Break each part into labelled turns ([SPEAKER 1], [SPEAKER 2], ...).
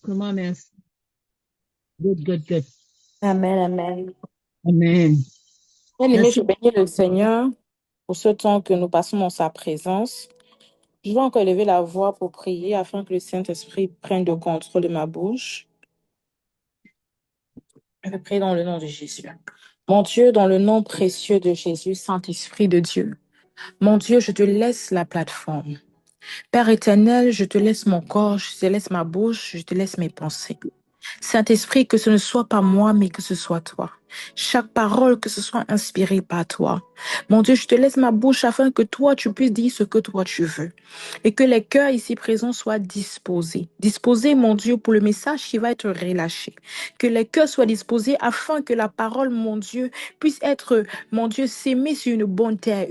[SPEAKER 1] Comment, merci. Good, good, good.
[SPEAKER 2] Amen, amen.
[SPEAKER 1] Amen.
[SPEAKER 2] Bien-aimé, je
[SPEAKER 1] Merci.
[SPEAKER 2] bénis le Seigneur pour ce temps que nous passons dans sa présence. Je vais encore lever la voix pour prier afin que le Saint-Esprit prenne le contrôle de ma bouche. Je vais prier dans le nom de Jésus. Mon Dieu, dans le nom précieux de Jésus, Saint-Esprit de Dieu. Mon Dieu, je te laisse la plateforme. Père éternel, je te laisse mon corps, je te laisse ma bouche, je te laisse mes pensées. Saint-Esprit, que ce ne soit pas moi, mais que ce soit toi. Chaque parole, que ce soit inspirée par toi. Mon Dieu, je te laisse ma bouche afin que toi, tu puisses dire ce que toi tu veux. Et que les cœurs ici présents soient disposés. Disposés, mon Dieu, pour le message qui va être relâché. Que les cœurs soient disposés afin que la parole, mon Dieu, puisse être, mon Dieu, s'aimer sur une terre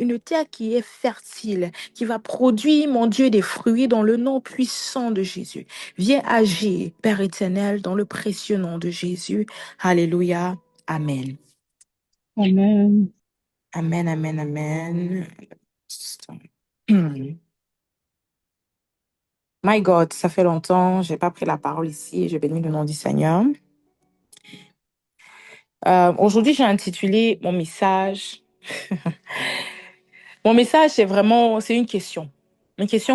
[SPEAKER 2] qui est fertile, qui va produire, mon Dieu, des fruits dans le nom puissant de Jésus. Viens agir, Père éternel, dans le précieux nom de Jésus. Alléluia. Amen.
[SPEAKER 1] Amen.
[SPEAKER 2] Amen, amen, amen. Hmm. My God, ça fait longtemps, j'ai pas pris la parole ici. Je bénis le nom du Seigneur. Aujourd'hui, j'ai intitulé mon message. Mon message, c'est une question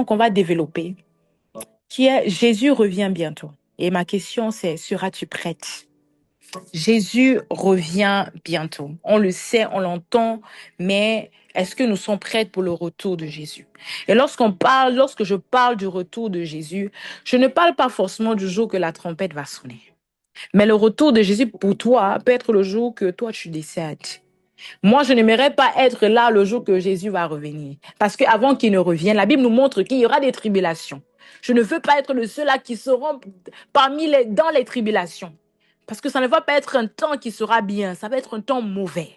[SPEAKER 2] qu'on va développer, qui est Jésus revient bientôt. Et ma question, c'est seras-tu prête? Jésus revient bientôt. On le sait, on l'entend, mais est-ce que nous sommes prêts pour le retour de Jésus? Et lorsque je parle du retour de Jésus, je ne parle pas forcément du jour que la trompette va sonner. Mais le retour de Jésus pour toi peut être le jour que toi tu décèdes. Moi, je n'aimerais pas être là le jour que Jésus va revenir. Parce qu'avant qu'il ne revienne, la Bible nous montre qu'il y aura des tribulations. Je ne veux pas être le seul là qui seront dans les tribulations. Parce que ça ne va pas être un temps qui sera bien, ça va être un temps mauvais.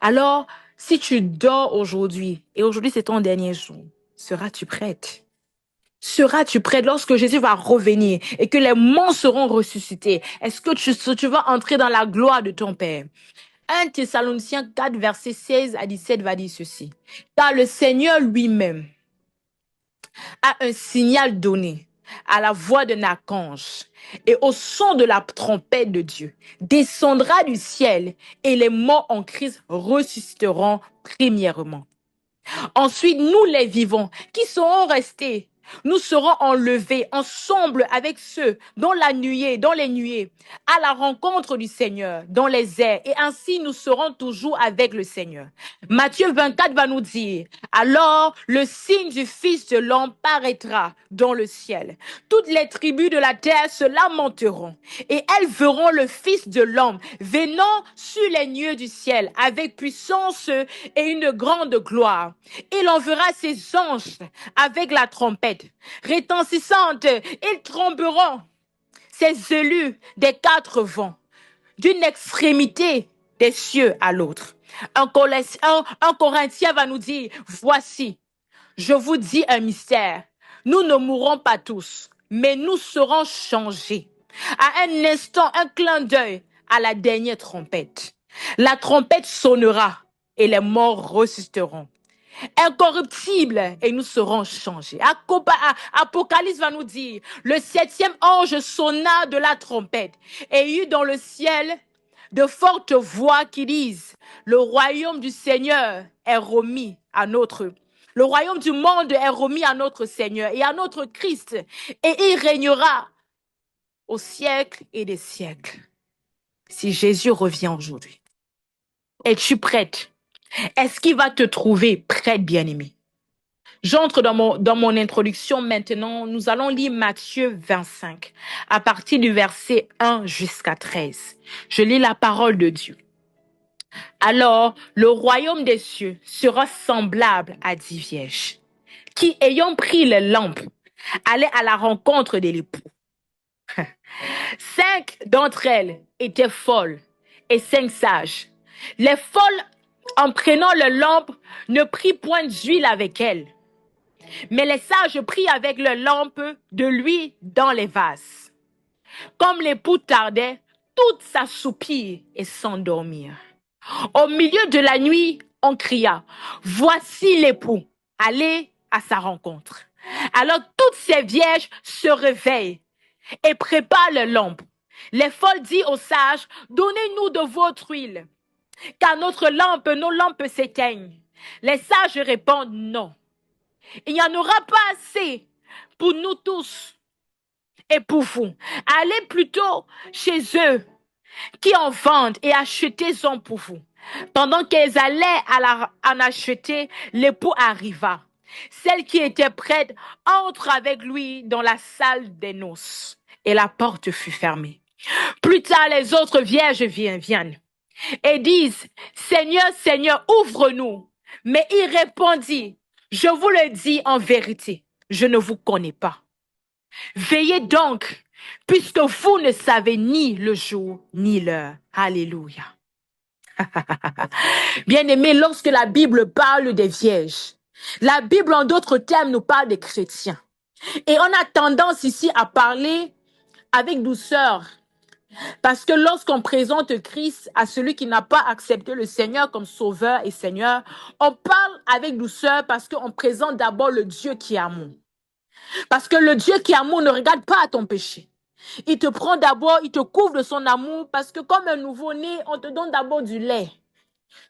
[SPEAKER 2] Alors, si tu dors aujourd'hui, et aujourd'hui c'est ton dernier jour, seras-tu prête? Seras-tu prête lorsque Jésus va revenir et que les morts seront ressuscités? Est-ce que tu vas entrer dans la gloire de ton Père? 1 Thessaloniciens 4, verset 16 à 17 va dire ceci. Car le Seigneur lui-même a un signal donné à la voix d'un archange et au son de la trompette de Dieu, descendra du ciel et les morts en Christ ressusciteront premièrement. Ensuite, nous les vivants qui serons restés, nous serons enlevés ensemble avec ceux dans les nuées, à la rencontre du Seigneur, dans les airs. Et ainsi, nous serons toujours avec le Seigneur. Matthieu 24 va nous dire, alors le signe du Fils de l'homme paraîtra dans le ciel. Toutes les tribus de la terre se lamenteront et elles verront le Fils de l'homme venant sur les nuées du ciel avec puissance et une grande gloire. Il enverra ses anges avec la trompette retentissante. Ils tromperont ses élus des quatre vents, d'une extrémité des cieux à l'autre. Un Corinthien va nous dire, voici, je vous dis un mystère. Nous ne mourrons pas tous, mais nous serons changés. À un instant, un clin d'œil à la dernière trompette. La trompette sonnera et les morts ressusciteront incorruptible et nous serons changés. Apocalypse va nous dire, le septième ange sonna de la trompette et il y eut dans le ciel de fortes voix qui disent, le royaume du Seigneur est remis à notre le royaume du monde est remis à notre Seigneur et à notre Christ et il régnera au siècle et des siècles. Si Jésus revient aujourd'hui, es-tu prête? Est-ce qu'il va te trouver prête, bien-aimée? J'entre dans mon introduction maintenant. Nous allons lire Matthieu 25, à partir du verset 1 jusqu'à 13. Je lis la parole de Dieu. Alors, le royaume des cieux sera semblable à 10 vierges, qui, ayant pris les lampes, allaient à la rencontre de l'époux. 5 d'entre elles étaient folles et 5 sages. Les folles, en prenant leurs lampes, ne prirent point d'huile avec elles. Mais les sages prirent avec leurs lampes de l'huile dans les vases. Comme l'époux tardait, toutes s'assoupirent et s'endormirent. Au milieu de la nuit, on cria, voici l'époux, allez à sa rencontre. Alors toutes ces vierges se réveillent et prépare les lampes. Les folles disent aux sages, donnez-nous de votre huile, car nos lampes s'éteignent. Les sages répondent non. Il n'y en aura pas assez pour nous tous et pour vous. Allez plutôt chez eux qui en vendent et achetez-en pour vous. Pendant qu'elles allaient en acheter, l'époux arriva. Celle qui était prête entre avec lui dans la salle des noces et la porte fut fermée. Plus tard, les autres vierges viennent et disent, Seigneur, Seigneur, ouvre-nous. Mais il répondit, je vous le dis en vérité, je ne vous connais pas. Veillez donc, puisque vous ne savez ni le jour ni l'heure. Alléluia. Bien-aimés, lorsque la Bible parle des vierges, la Bible en d'autres termes nous parle des chrétiens. Et on a tendance ici à parler avec douceur. Parce que lorsqu'on présente Christ à celui qui n'a pas accepté le Seigneur comme sauveur et Seigneur, on parle avec douceur parce qu'on présente d'abord le Dieu qui est amour. Parce que le Dieu qui est amour ne regarde pas à ton péché. Il te prend d'abord, il te couvre de son amour parce que comme un nouveau-né, on te donne d'abord du lait.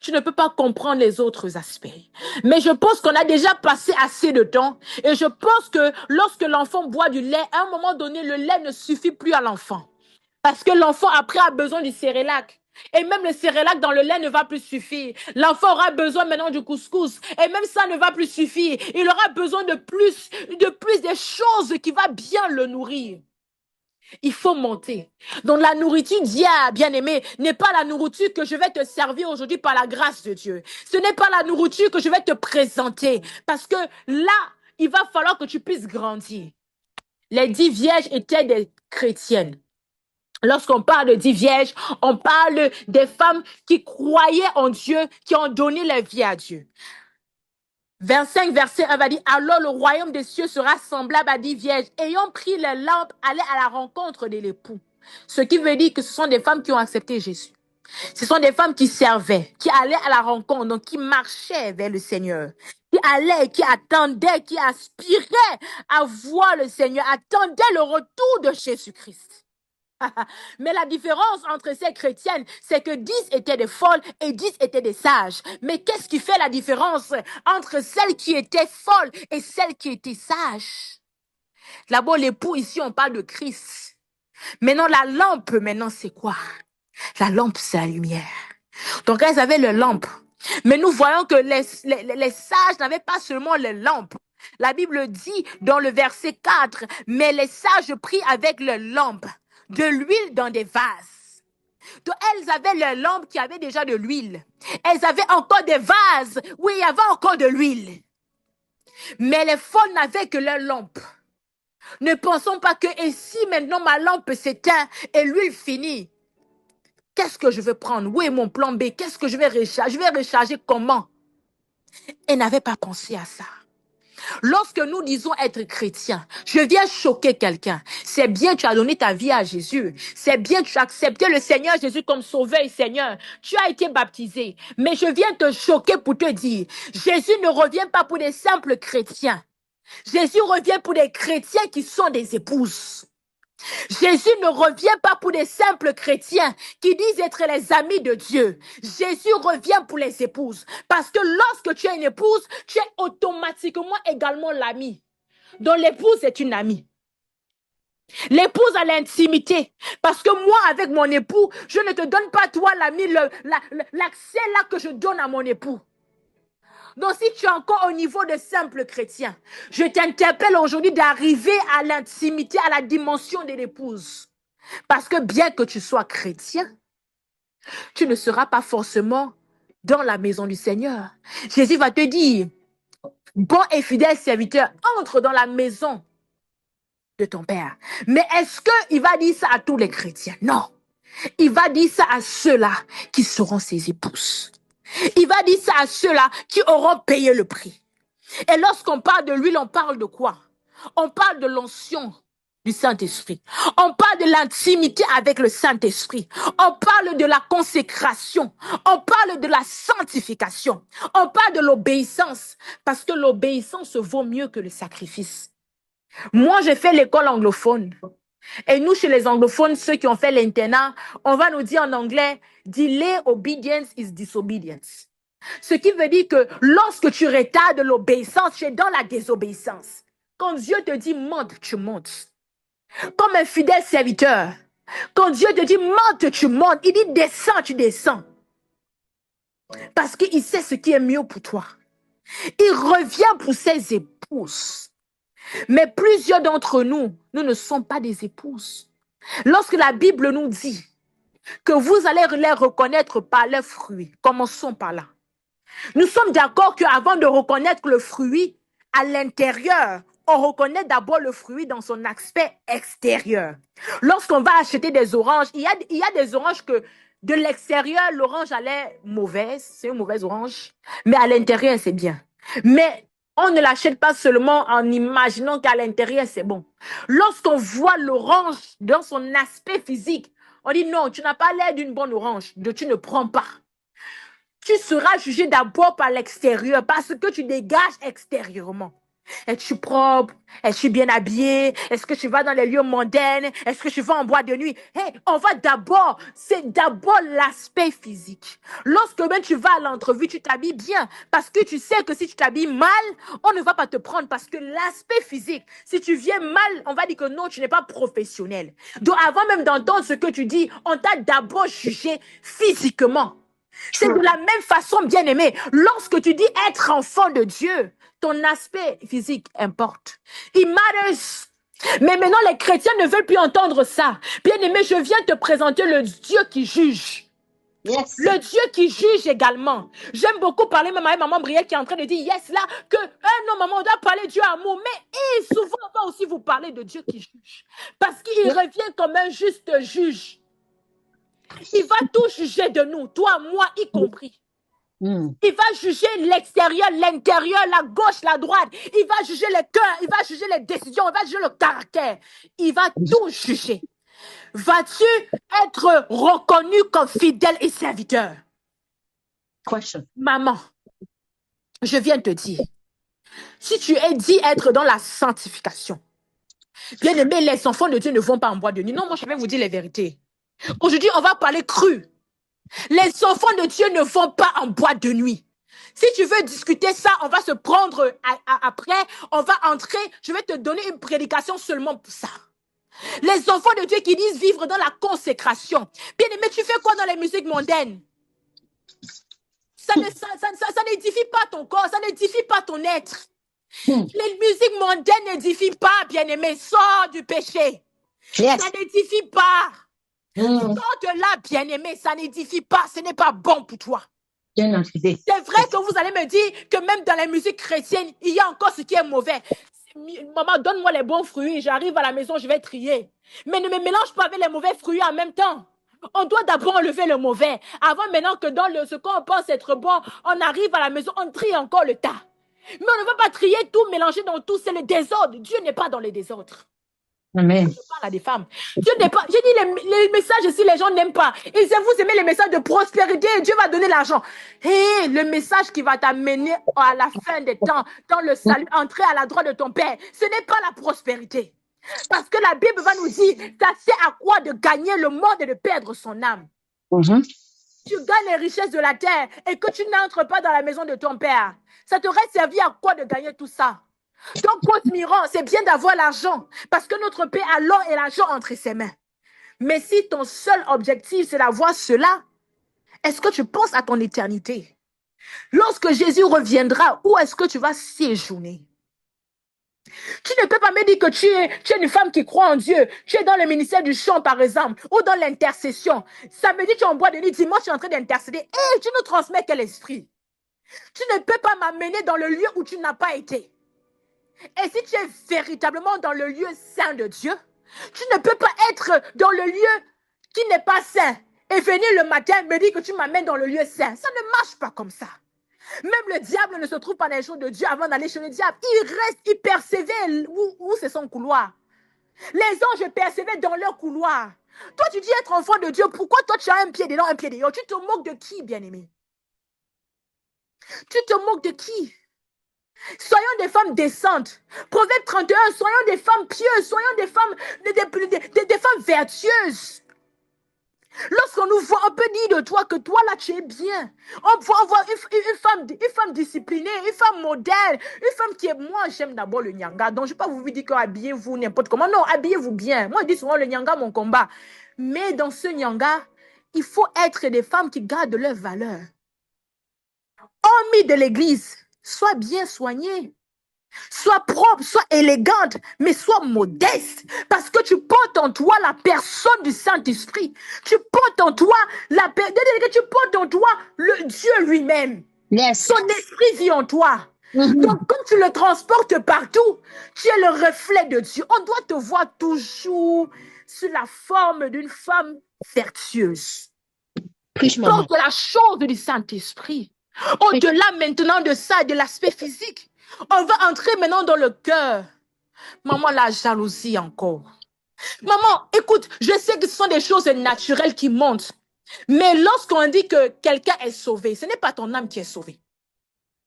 [SPEAKER 2] Tu ne peux pas comprendre les autres aspects. Mais je pense qu'on a déjà passé assez de temps et je pense que lorsque l'enfant boit du lait, à un moment donné, le lait ne suffit plus à l'enfant. Parce que l'enfant après a besoin du cérélac. Et même le cérélac dans le lait ne va plus suffire. L'enfant aura besoin maintenant du couscous. Et même ça ne va plus suffire. Il aura besoin de plus des choses qui va bien le nourrir. Il faut monter. Donc la nourriture d'hier, bien-aimé, n'est pas la nourriture que je vais te servir aujourd'hui par la grâce de Dieu. Ce n'est pas la nourriture que je vais te présenter. Parce que là, il va falloir que tu puisses grandir. Les 10 vierges étaient des chrétiennes. Lorsqu'on parle de 10 vierges, on parle des femmes qui croyaient en Dieu, qui ont donné leur vie à Dieu. 25, verset 1 va dire, alors le royaume des cieux sera semblable à 10 vierges, ayant pris les lampes, allaient à la rencontre de l'époux. Ce qui veut dire que ce sont des femmes qui ont accepté Jésus. Ce sont des femmes qui servaient, qui allaient à la rencontre, donc qui marchaient vers le Seigneur, qui allaient, qui attendaient, qui aspiraient à voir le Seigneur, attendaient le retour de Jésus-Christ. Mais la différence entre ces chrétiennes, c'est que 10 étaient des folles et 10 étaient des sages. Mais qu'est-ce qui fait la différence entre celles qui étaient folles et celles qui étaient sages? D'abord, l'époux, ici, on parle de Christ. Maintenant, la lampe, maintenant, c'est quoi? La lampe, c'est la lumière. Donc, elles avaient les lampes. Mais nous voyons que les sages n'avaient pas seulement les lampes. La Bible dit dans le verset 4, mais les sages prirent avec leurs lampes de l'huile dans des vases. Donc, elles avaient leurs lampes qui avaient déjà de l'huile. Elles avaient encore des vases où il y avait encore de l'huile. Mais les folles n'avaient que leurs lampes. Ne pensons pas que, et si maintenant ma lampe s'éteint et l'huile finit, qu'est-ce que je vais prendre? Où est mon plan B? Qu'est-ce que je vais recharger? Je vais recharger comment? Elles n'avaient pas pensé à ça. Lorsque nous disons être chrétien, je viens choquer quelqu'un. C'est bien, tu as donné ta vie à Jésus. C'est bien, tu as accepté le Seigneur Jésus comme sauveur et Seigneur. Tu as été baptisé. Mais je viens te choquer pour te dire, Jésus ne revient pas pour des simples chrétiens. Jésus revient pour des chrétiens qui sont des épouses. Jésus ne revient pas pour des simples chrétiens qui disent être les amis de Dieu. Jésus revient pour les épouses. Parce que lorsque tu es une épouse, tu es automatiquement également l'ami. Donc l'épouse est une amie. L'épouse a l'intimité. Parce que moi, avec mon époux, je ne te donne pas, toi, l'ami, l'accès là que je donne à mon époux. Donc, si tu es encore au niveau de simple chrétien, je t'interpelle aujourd'hui d'arriver à l'intimité, à la dimension de l'épouse. Parce que bien que tu sois chrétien, tu ne seras pas forcément dans la maison du Seigneur. Jésus va te dire, bon et fidèle serviteur, entre dans la maison de ton Père. Mais est-ce qu'il va dire ça à tous les chrétiens? Non. Il va dire ça à ceux-là qui seront ses épouses. Il va dire ça à ceux-là qui auront payé le prix. Et lorsqu'on parle de l'huile, on parle de quoi? On parle de l'onction du Saint-Esprit. On parle de l'intimité avec le Saint-Esprit. On parle de la consécration. On parle de la sanctification. On parle de l'obéissance. Parce que l'obéissance vaut mieux que le sacrifice. Moi, j'ai fait l'école anglophone. Et nous, chez les anglophones, ceux qui ont fait l'internat, on va nous dire en anglais, delay obedience is disobedience. Ce qui veut dire que lorsque tu retardes l'obéissance, tu es dans la désobéissance. Quand Dieu te dit monte, tu montes. Comme un fidèle serviteur. Quand Dieu te dit monte, tu montes. Il dit descends, tu descends. Parce qu'il sait ce qui est mieux pour toi. Il revient pour ses épouses. Mais plusieurs d'entre nous, nous ne sommes pas des épouses. Lorsque la Bible nous dit que vous allez les reconnaître par leurs fruits, commençons par là. Nous sommes d'accord qu'avant de reconnaître le fruit à l'intérieur, on reconnaît d'abord le fruit dans son aspect extérieur. Lorsqu'on va acheter des oranges, il y a des oranges que de l'extérieur, l'orange a l'air mauvaise, c'est une mauvaise orange, mais à l'intérieur, c'est bien. Mais on ne l'achète pas seulement en imaginant qu'à l'intérieur, c'est bon. Lorsqu'on voit l'orange dans son aspect physique, on dit non, tu n'as pas l'air d'une bonne orange, donc tu ne prends pas. Tu seras jugé d'abord par l'extérieur parce que tu dégages extérieurement. Es-tu propre? Es-tu bien habillé? Est-ce que tu vas dans les lieux mondains? Est-ce que tu vas en boîte de nuit? Hey, on va d'abord, c'est d'abord l'aspect physique. Lorsque même tu vas à l'entrevue, tu t'habilles bien parce que tu sais que si tu t'habilles mal, on ne va pas te prendre parce que l'aspect physique, si tu viens mal, on va dire que non, tu n'es pas professionnel. Donc avant même d'entendre ce que tu dis, on t'a d'abord jugé physiquement. C'est de la même façon, bien-aimé, lorsque tu dis être enfant de Dieu, ton aspect physique importe. It matters. Mais maintenant, les chrétiens ne veulent plus entendre ça. Bien-aimé, je viens te présenter le Dieu qui juge.
[SPEAKER 3] Yes.
[SPEAKER 2] Le Dieu qui juge également. J'aime beaucoup parler même avec maman Brielle qui est en train de dire yes là, que non maman, on doit parler Dieu amour. Mais souvent on va aussi vous parler de Dieu qui juge. Parce qu'il revient comme un juste juge. Il va tout juger de nous, toi, moi y compris. Il va juger l'extérieur, l'intérieur, la gauche, la droite. Il va juger les cœurs, il va juger les décisions, il va juger le caractère. Il va tout juger. Vas-tu être reconnu comme fidèle et serviteur?
[SPEAKER 3] Question.
[SPEAKER 2] Maman, je viens te dire, si tu es dit être dans la sanctification, bien aimé, les enfants de Dieu ne vont pas en boîte de nuit. Non, moi je vais vous dire les vérités. Aujourd'hui, on va parler cru. Les enfants de Dieu ne vont pas en boîte de nuit. Si tu veux discuter ça, on va se prendre après, on va entrer, je vais te donner une prédication seulement pour ça. Les enfants de Dieu qui disent vivre dans la consécration. Bien aimé, tu fais quoi dans les musiques mondaines? Ça n'édifie pas ton corps, ça n'édifie pas ton être. Les musiques mondaines n'édifient pas, bien aimé, sors du péché.
[SPEAKER 3] Yes.
[SPEAKER 2] Ça n'édifie pas. Sors de là, bien aimé, ça n'édifie pas, ce n'est pas bon pour toi. C'est vrai que vous allez me dire que même dans les musiques chrétiennes, il y a encore ce qui est mauvais. Maman, donne-moi les bons fruits, j'arrive à la maison, je vais trier. Mais ne me mélange pas avec les mauvais fruits en même temps. On doit d'abord enlever le mauvais. Avant maintenant que dans ce qu'on pense être bon, on arrive à la maison, on trie encore le tas. Mais on ne va pas trier tout, mélanger dans tout, c'est le désordre. Dieu n'est pas dans les désordres.
[SPEAKER 3] Amen.
[SPEAKER 2] Je parle à des femmes. Dieu n'est pas. J'ai dit les messages ici, les gens n'aiment pas. Et si vous aimez les messages de prospérité, Dieu va donner l'argent. Et le message qui va t'amener à la fin des temps, dans le salut, entrer à la droite de ton Père, ce n'est pas la prospérité. Parce que la Bible va nous dire, ça sert à quoi de gagner le monde et de perdre son âme. Tu gagnes les richesses de la terre et que tu n'entres pas dans la maison de ton Père. Ça t'aurait servi à quoi de gagner tout ça? Donc, Miron, c'est bien d'avoir l'argent parce que notre Père a l'or et l'argent entre ses mains. Mais si ton seul objectif, c'est d'avoir cela, est-ce que tu penses à ton éternité? Lorsque Jésus reviendra, où est-ce que tu vas séjourner? Tu ne peux pas me dire que tu es une femme qui croit en Dieu. Tu es dans le ministère du chant, par exemple, ou dans l'intercession. Samedi, tu es en bois de nuit, dimanche, tu es en train d'intercéder. Et tu nous transmets quel esprit? Tu ne peux pas m'amener dans le lieu où tu n'as pas été. Et si tu es véritablement dans le lieu saint de Dieu, tu ne peux pas être dans le lieu qui n'est pas saint et venir le matin me dire que tu m'amènes dans le lieu saint. Ça ne marche pas comme ça. Même le diable ne se trouve pas dans les choses de Dieu avant d'aller chez le diable. Il reste, il persévère où c'est son couloir. Les anges persévèrent dans leur couloir. Toi, tu dis être enfant de Dieu. Pourquoi toi, tu as un pied dedans, un pied dehors? Tu te moques de qui, bien-aimé? Tu te moques de qui? Soyons des femmes décentes. Proverbe 31, soyons des femmes pieuses, soyons des femmes, des femmes vertueuses. Lorsqu'on nous voit, on peut dire de toi que toi là tu es bien. On voit une femme disciplinée, une femme modèle, une femme qui est. Moi j'aime d'abord le nyanga, donc je ne vais pas vous dire que habillez-vous n'importe comment. Non, habillez-vous bien. Moi je dis souvent le nyanga mon combat. Mais dans ce nyanga, il faut être des femmes qui gardent leurs valeurs. Hormis de l'église, sois bien soignée. Sois propre, sois élégante, mais sois modeste. Parce que tu portes en toi la personne du Saint-Esprit. Tu portes en toi tu portes en toi le Dieu lui-même.
[SPEAKER 3] Yes.
[SPEAKER 2] Son esprit vit en toi. Donc, quand tu le transportes partout, tu es le reflet de Dieu. On doit te voir toujours sous la forme d'une femme vertueuse. Porte la chose du Saint-Esprit. Au-delà maintenant de ça, de l'aspect physique, on va entrer maintenant dans le cœur. Maman, la jalousie encore. Maman, écoute, je sais que ce sont des choses naturelles qui montent. Mais lorsqu'on dit que quelqu'un est sauvé, ce n'est pas ton âme qui est sauvée.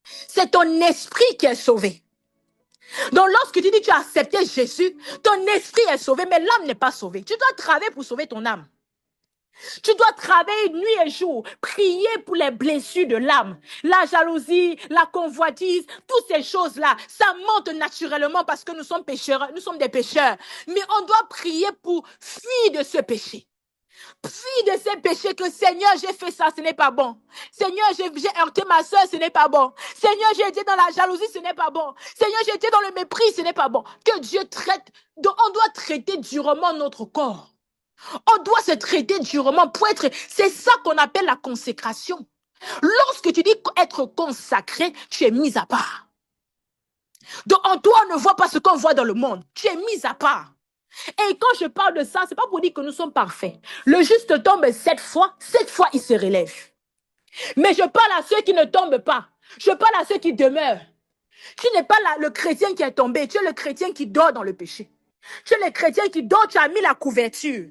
[SPEAKER 2] C'est ton esprit qui est sauvé. Donc lorsque tu dis que tu as accepté Jésus, ton esprit est sauvé, mais l'âme n'est pas sauvée. Tu dois travailler pour sauver ton âme. Tu dois travailler nuit et jour, prier pour les blessures de l'âme. La jalousie, la convoitise, toutes ces choses-là, ça monte naturellement parce que nous sommes pécheurs, nous sommes des pécheurs. Mais on doit prier pour fuir de ce péché. Fuir de ces péchés que Seigneur, j'ai fait ça, ce n'est pas bon. Seigneur, j'ai heurté ma soeur, ce n'est pas bon. Seigneur, j'ai été dans la jalousie, ce n'est pas bon. Seigneur, j'ai été dans le mépris, ce n'est pas bon. Que Dieu traite. Donc, on doit traiter durement notre corps. On doit se traiter durement pour être... C'est ça qu'on appelle la consécration. Lorsque tu dis être consacré, tu es mis à part. Donc en toi, on ne voit pas ce qu'on voit dans le monde. Tu es mis à part. Et quand je parle de ça, ce n'est pas pour dire que nous sommes parfaits. Le juste tombe 7 fois il se relève. Mais je parle à ceux qui ne tombent pas. Je parle à ceux qui demeurent. Tu n'es pas le chrétien qui est tombé, tu es le chrétien qui dort dans le péché. Tu es le chrétien qui dort, tu as mis la couverture.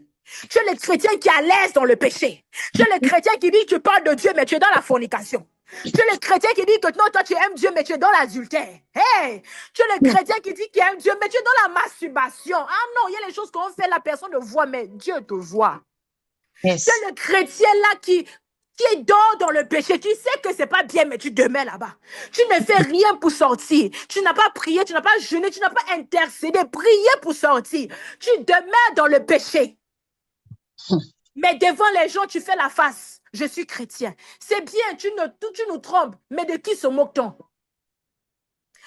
[SPEAKER 2] Tu es le chrétien qui est à l'aise dans le péché. Tu es le chrétien qui dit que tu parles de Dieu, mais tu es dans la fornication. Tu es le chrétien qui dit que non, toi tu aimes Dieu, mais tu es dans l'adultère. Hey! Tu es le chrétien qui dit qu'il aime Dieu, mais tu es dans la masturbation. Ah non, il y a les choses qu'on fait, la personne ne voit, mais Dieu te voit.
[SPEAKER 3] Yes.
[SPEAKER 2] Tu es le chrétien là qui dort dans le péché. Tu sais que c'est pas bien, mais tu demeures là-bas. Tu ne fais rien pour sortir. Tu n'as pas prié, tu n'as pas jeûné, tu n'as pas intercédé, prié pour sortir. Tu demeures dans le péché. Mais devant les gens, tu fais la face. Je suis chrétien. C'est bien, tu nous trompes. Mais de qui se moque-t-on?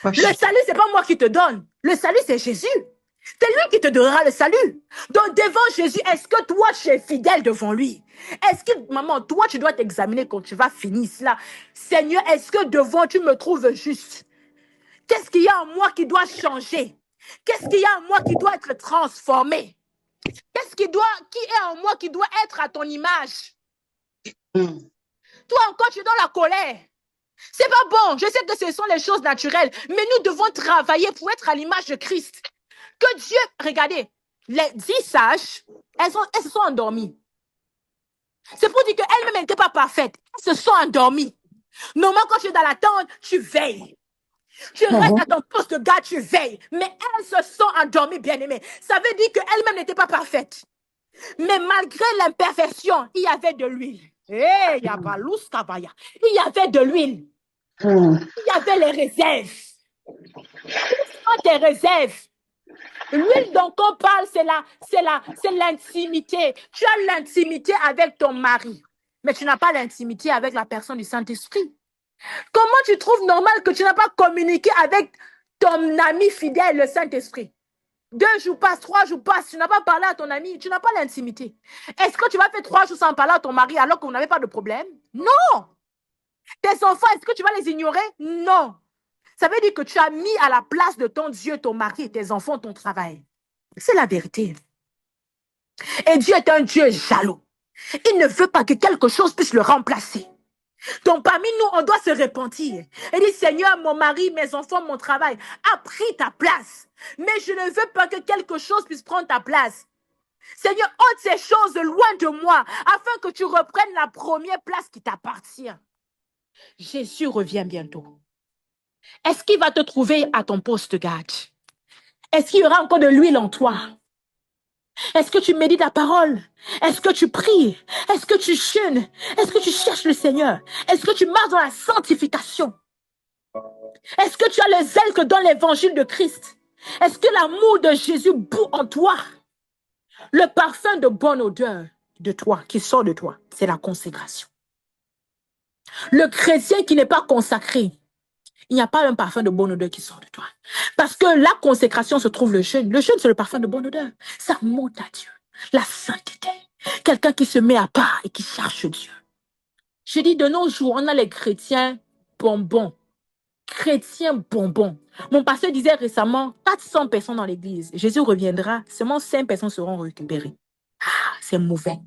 [SPEAKER 2] Le salut, c'est pas moi qui te donne. Le salut, c'est Jésus. C'est lui qui te donnera le salut. Donc, devant Jésus, est-ce que toi, tu es fidèle devant lui? Est-ce que, maman, toi, tu dois t'examiner quand tu vas finir cela? Seigneur, est-ce que devant, tu me trouves juste? Qu'est-ce qu'il y a en moi qui doit changer? Qu'est-ce qu'il y a en moi qui doit être transformé? Qu'est-ce qui est en moi qui doit être à ton image? Toi encore, tu es dans la colère. C'est pas bon. Je sais que ce sont les choses naturelles. Mais nous devons travailler pour être à l'image de Christ. Que Dieu, regardez, les 10 sages, elles se sont endormies. C'est pour dire qu'elles-mêmes n'étaient pas parfaites. Elles se sont endormies. Normalement, quand tu es dans la tente, tu veilles. Tu restes à ton poste de garde, tu veilles. Mais elles se sont endormies, bien-aimées. Ça veut dire qu'elles-mêmes n'étaient pas parfaites. Mais malgré l'imperfection, il y avait de l'huile. Il y avait de l'huile. Il y avait les réserves. Tes réserves. L'huile dont on parle, c'est l'intimité. Tu as l'intimité avec ton mari, mais tu n'as pas l'intimité avec la personne du Saint-Esprit. Comment tu trouves normal que tu n'as pas communiqué avec ton ami fidèle, le Saint-Esprit? 2 jours passent, 3 jours passent, tu n'as pas parlé à ton ami, tu n'as pas l'intimité. Est-ce que tu vas faire 3 jours sans parler à ton mari alors que vous n'avez pas de problème? Non. Tes enfants, est-ce que tu vas les ignorer? Non. Ça veut dire que tu as mis à la place de ton Dieu, ton mari et tes enfants, ton travail. C'est la vérité. Et Dieu est un Dieu jaloux. Il ne veut pas que quelque chose puisse le remplacer. Donc parmi nous, on doit se repentir. Et dire, Seigneur, mon mari, mes enfants, mon travail a pris ta place. Mais je ne veux pas que quelque chose puisse prendre ta place. Seigneur, ôte ces choses loin de moi, afin que tu reprennes la première place qui t'appartient. Jésus revient bientôt. Est-ce qu'il va te trouver à ton poste, garde? Est-ce qu'il y aura encore de l'huile en toi? Est-ce que tu médites la parole? Est-ce que tu pries? Est-ce que tu jeûnes? Est-ce que tu cherches le Seigneur? Est-ce que tu marches dans la sanctification? Est-ce que tu as le zèle que donne l'évangile de Christ? Est-ce que l'amour de Jésus bout en toi? Le parfum de bonne odeur de toi, qui sort de toi, c'est la consécration. Le chrétien qui n'est pas consacré, il n'y a pas un parfum de bonne odeur qui sort de toi. Parce que la consécration se trouve le jeûne. Le jeûne, c'est le parfum de bonne odeur. Ça monte à Dieu. La sainteté. Quelqu'un qui se met à part et qui cherche Dieu. Je dis, de nos jours, on a les chrétiens bonbons. Chrétiens bonbons. Mon pasteur disait récemment, 400 personnes dans l'église. Jésus reviendra, seulement 5 personnes seront récupérées. Ah, c'est mauvais.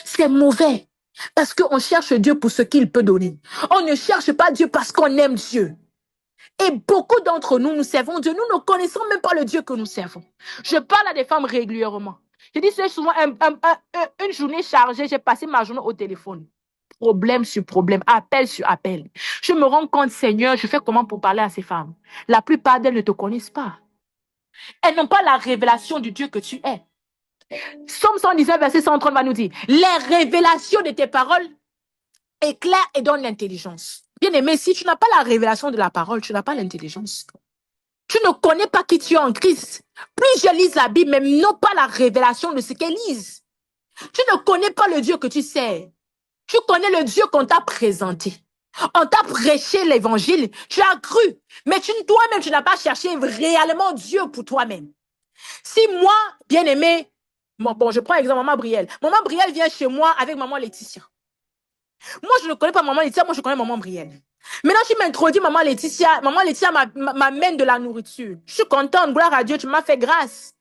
[SPEAKER 2] C'est mauvais. Parce qu'on cherche Dieu pour ce qu'il peut donner. On ne cherche pas Dieu parce qu'on aime Dieu. Et beaucoup d'entre nous, nous servons Dieu. Nous ne connaissons même pas le Dieu que nous servons. Je parle à des femmes régulièrement. Je dis, c'est souvent une journée chargée. J'ai passé ma journée au téléphone. Problème sur problème, appel sur appel. Je me rends compte, Seigneur, je fais comment pour parler à ces femmes? La plupart d'elles ne te connaissent pas. Elles n'ont pas la révélation du Dieu que tu es. Somme 119, verset 130 va nous dire, les révélations de tes paroles éclairent et donnent l'intelligence. Bien aimé, si tu n'as pas la révélation de la parole, tu n'as pas l'intelligence. Tu ne connais pas qui tu es en Christ. Plus je lis la Bible, mais non pas la révélation de ce qu'elle lise. Tu ne connais pas le Dieu que tu sais. Tu connais le Dieu qu'on t'a présenté. On t'a prêché l'évangile, tu as cru. Mais toi-même, tu n'as pas cherché réellement Dieu pour toi-même. Si moi, bien-aimé, bon, je prends l'exemple Maman Brielle. Maman Brielle vient chez moi avec Maman Laetitia. Moi, je ne connais pas Maman Laetitia, moi, je connais Maman Brielle. Maintenant, tu m'introduis Maman Laetitia m'amène de la nourriture. Je suis contente, gloire à Dieu, tu m'as fait grâce.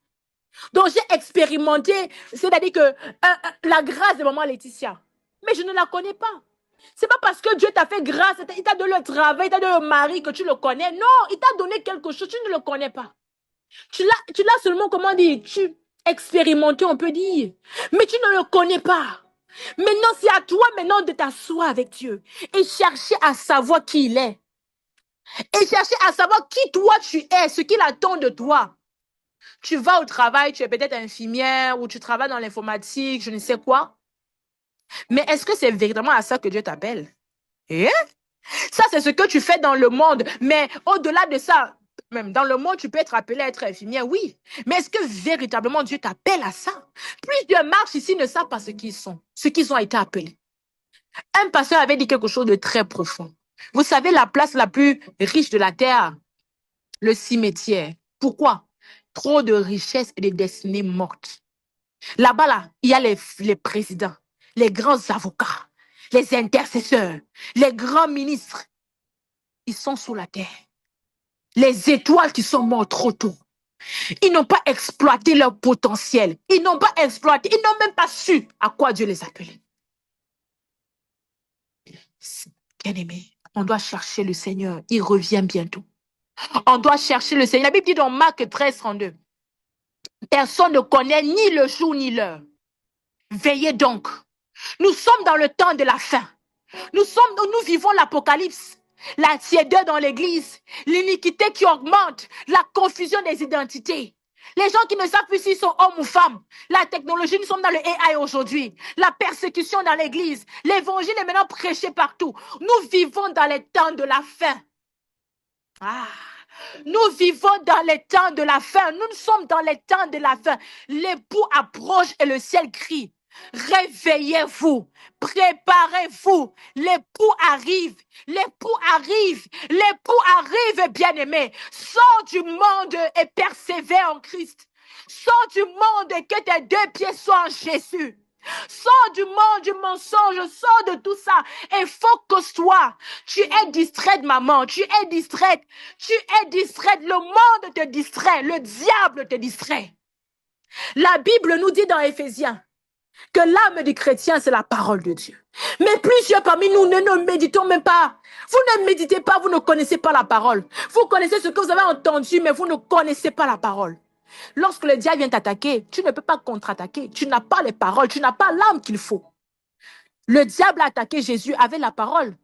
[SPEAKER 2] Donc, j'ai expérimenté, c'est-à-dire que la grâce de Maman Laetitia. Mais je ne la connais pas. C'est pas parce que Dieu t'a fait grâce, il t'a donné le travail, il t'a donné le mari que tu le connais. Non, il t'a donné quelque chose, tu ne le connais pas. Tu l'as seulement, comment dire, tu expérimenté, on peut dire. Mais tu ne le connais pas. Maintenant, c'est à toi maintenant de t'asseoir avec Dieu et chercher à savoir qui il est. Et chercher à savoir qui toi tu es, ce qu'il attend de toi. Tu vas au travail, tu es peut-être infirmière ou tu travailles dans l'informatique, je ne sais quoi. Mais est-ce que c'est véritablement à ça que Dieu t'appelle? Ça, c'est ce que tu fais dans le monde. Mais au-delà de ça, même dans le monde, tu peux être appelé à être infirmière, oui. Mais est-ce que véritablement Dieu t'appelle à ça? Plusieurs marches ici ne savent pas ce qu'ils sont, ce qu'ils ont été appelés. Un pasteur avait dit quelque chose de très profond. Vous savez, la place la plus riche de la terre, le cimetière. Pourquoi? Trop de richesses et de destinées mortes. Là-bas, là, il y a les présidents, les grands avocats, les intercesseurs, les grands ministres. Ils sont sous la terre. Les étoiles qui sont mortes trop tôt. Ils n'ont pas exploité leur potentiel. Ils n'ont pas exploité, ils n'ont même pas su à quoi Dieu les appelait. Bien-aimé, on doit chercher le Seigneur. Il revient bientôt. On doit chercher le Seigneur. La Bible dit dans Marc 13, 32. Personne ne connaît ni le jour ni l'heure. Veillez donc. Nous sommes dans le temps de la fin. Nous vivons l'Apocalypse. La tiédeur dans l'église, l'iniquité qui augmente, la confusion des identités. Les gens qui ne savent plus s'ils sont hommes ou femmes. La technologie, nous sommes dans le AI aujourd'hui. La persécution dans l'église. L'évangile est maintenant prêché partout. Nous vivons dans les temps de la fin. Nous vivons dans les temps de la fin. Nous sommes dans les temps de la fin. L'époux approche et le ciel crie. Réveillez-vous, préparez-vous, l'époux arrive, bien-aimé. Sors du monde et persévère en Christ. Sors du monde et que tes deux pieds soient en Jésus. Sors du monde, du mensonge, sors de tout ça et focus-toi. Tu es distraite, maman, tu es distraite. Le monde te distrait, le diable te distrait. La Bible nous dit dans Éphésiens que l'âme du chrétien, c'est la parole de Dieu. Mais plusieurs parmi nous ne méditons même pas. Vous ne méditez pas, vous ne connaissez pas la parole. Vous connaissez ce que vous avez entendu, mais vous ne connaissez pas la parole. Lorsque le diable vient t'attaquer, tu ne peux pas contre-attaquer. Tu n'as pas les paroles, tu n'as pas l'âme qu'il faut. Le diable a attaqué Jésus avec la parole.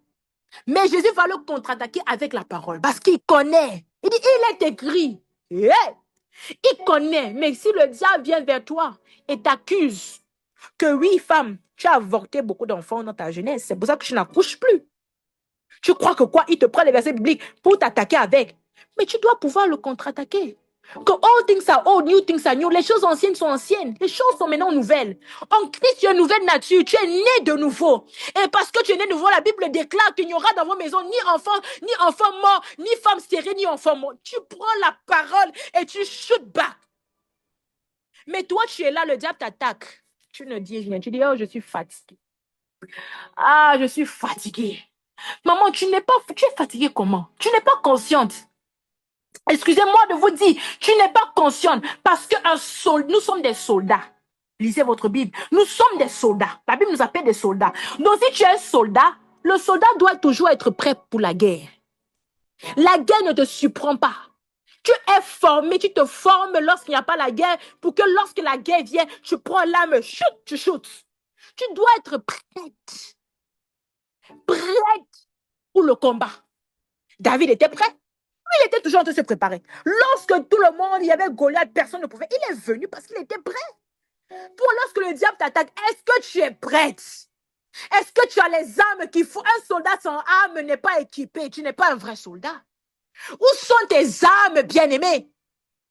[SPEAKER 2] Mais Jésus va le contre-attaquer avec la parole parce qu'il connaît. Il dit, il est écrit. Yeah. Il connaît. Mais si le diable vient vers toi et t'accuse que oui, femme, tu as avorté beaucoup d'enfants dans ta jeunesse, c'est pour ça que tu n'accouches plus. Tu crois que quoi? Il te prend les versets bibliques pour t'attaquer avec. Mais tu dois pouvoir le contre-attaquer. Que all things are old, new things are new. Les choses anciennes sont anciennes. Les choses sont maintenant nouvelles. En Christ, tu es une nouvelle nature. Tu es né de nouveau. Et parce que tu es né de nouveau, la Bible déclare qu'il n'y aura dans vos maisons ni enfant mort, ni femme stérile, ni enfant mort. Tu prends la parole et tu shoot back. Mais toi, tu es là, le diable t'attaque. Tu ne dis rien. Tu dis, oh, je suis fatiguée. Ah, je suis fatiguée. Maman, tu es fatiguée comment? Tu n'es pas consciente. Excusez-moi de vous dire, tu n'es pas consciente parce que nous sommes des soldats. Lisez votre Bible. Nous sommes des soldats. La Bible nous appelle des soldats. Donc si tu es un soldat, le soldat doit toujours être prêt pour la guerre. La guerre ne te surprend pas. Tu es formé, tu te formes lorsqu'il n'y a pas la guerre pour que lorsque la guerre vient, tu prends l'arme, tu shootes. Tu dois être prête. Prête pour le combat. David était prêt. Il était toujours en train de se préparer. Lorsque tout le monde, il y avait Goliath, personne ne pouvait. Il est venu parce qu'il était prêt. Pour lorsque le diable t'attaque, est-ce que tu es prête? Est-ce que tu as les armes qu'il faut? Un soldat sans armes n'est pas équipé. Tu n'es pas un vrai soldat. Où sont tes armes, bien-aimées?